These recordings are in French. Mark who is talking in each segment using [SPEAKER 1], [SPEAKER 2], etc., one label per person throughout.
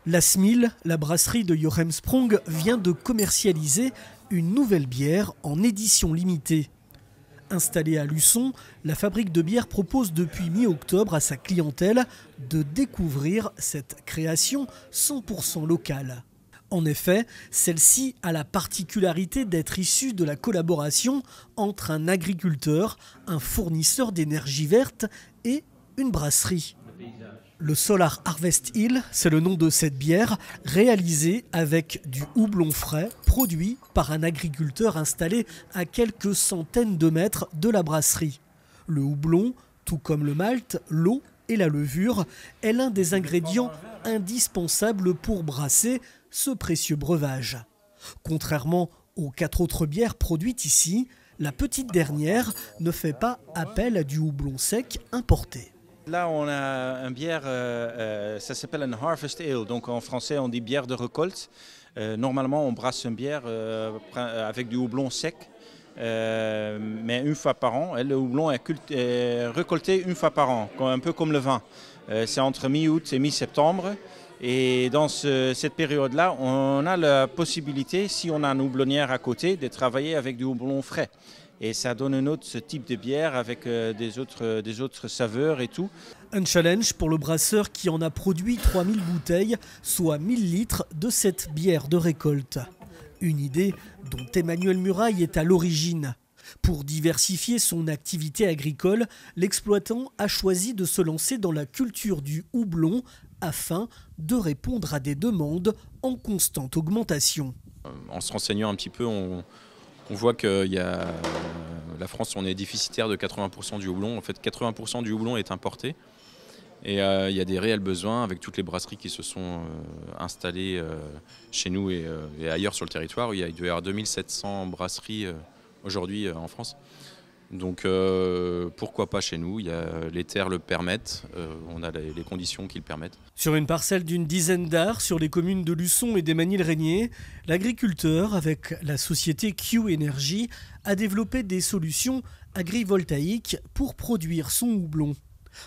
[SPEAKER 1] La Smil, la brasserie de Jochem Sprong, vient de commercialiser une nouvelle bière en édition limitée. Installée à Luçon, la fabrique de bière propose depuis mi-octobre à sa clientèle de découvrir cette création 100% locale. En effet, celle-ci a la particularité d'être issue de la collaboration entre un agriculteur, un fournisseur d'énergie verte et une brasserie. Le Solar Harvest Hill, c'est le nom de cette bière, réalisée avec du houblon frais, produit par un agriculteur installé à quelques centaines de mètres de la brasserie. Le houblon, tout comme le malt, l'eau et la levure, est l'un des ingrédients indispensables pour brasser ce précieux breuvage. Contrairement aux 4 autres bières produites ici, la petite dernière ne fait pas appel à du houblon sec importé.
[SPEAKER 2] Là, on a une bière, ça s'appelle un Harvest Ale, donc en français on dit bière de récolte. Normalement, on brasse une bière avec du houblon sec, mais une fois par an. Et le houblon est récolté une fois par an, un peu comme le vin. C'est entre mi-août et mi-septembre. Et dans cette période-là, on a la possibilité, si on a une houblonnière à côté, de travailler avec du houblon frais. Et ça donne un autre type de bière avec des autres saveurs et tout.
[SPEAKER 1] Un challenge pour le brasseur qui en a produit 3000 bouteilles, soit 1000 litres de cette bière de récolte. Une idée dont Emmanuel Muraille est à l'origine. Pour diversifier son activité agricole, l'exploitant a choisi de se lancer dans la culture du houblon afin de répondre à des demandes en constante augmentation.
[SPEAKER 3] En se renseignant un petit peu, on voit que la France, on est déficitaire de 80% du houblon. En fait, 80% du houblon est importé. Et il y a des réels besoins avec toutes les brasseries qui se sont installées chez nous et ailleurs sur le territoire. Il doit y avoir 2700 brasseries aujourd'hui en France. Donc pourquoi pas chez nous? Les terres le permettent, on a les conditions qui le permettent.
[SPEAKER 1] Sur une parcelle d'une dizaine d'arts sur les communes de Luçon et d'Esmesnil-Régnier, l'agriculteur, avec la société Q Energy, a développé des solutions agrivoltaïques pour produire son houblon.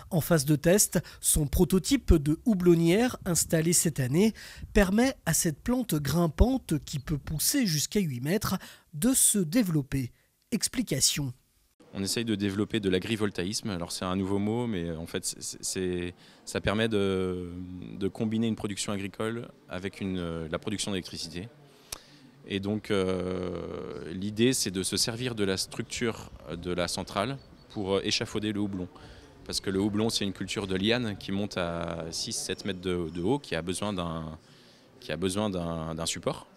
[SPEAKER 1] En phase de test, son prototype de houblonnière installé cette année permet à cette plante grimpante qui peut pousser jusqu'à 8 mètres de se développer. Explication.
[SPEAKER 3] On essaye de développer de l'agrivoltaïsme. Alors c'est un nouveau mot, mais en fait ça permet de combiner une production agricole avec la production d'électricité. Et donc l'idée c'est de se servir de la structure de la centrale pour échafauder le houblon. Parce que le houblon c'est une culture de liane qui monte à 6-7 mètres de haut, qui a besoin d'un support.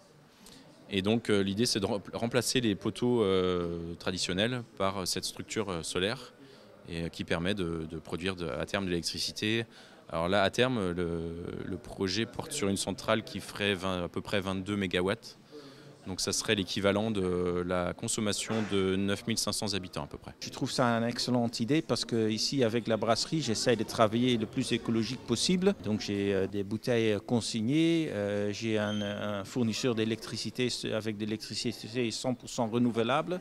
[SPEAKER 3] Et donc l'idée c'est de remplacer les poteaux traditionnels par cette structure solaire et qui permet de produire à terme de l'électricité. Alors là à terme le projet porte sur une centrale qui ferait à peu près 22 MW. Donc ça serait l'équivalent de la consommation de 9500 habitants à peu près.
[SPEAKER 2] Je trouve ça une excellente idée parce qu'ici avec la brasserie j'essaie de travailler le plus écologique possible. Donc j'ai des bouteilles consignées, j'ai un fournisseur d'électricité avec de l'électricité 100% renouvelable.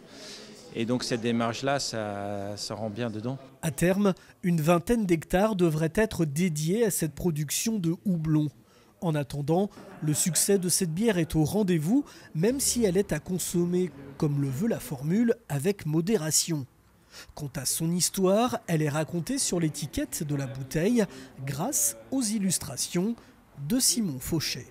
[SPEAKER 2] Et donc cette démarche-là, ça rend bien dedans.
[SPEAKER 1] À terme, une vingtaine d'hectares devraient être dédiés à cette production de houblon. En attendant, le succès de cette bière est au rendez-vous, même si elle est à consommer, comme le veut la formule, avec modération. Quant à son histoire, elle est racontée sur l'étiquette de la bouteille grâce aux illustrations de Simon Fauché.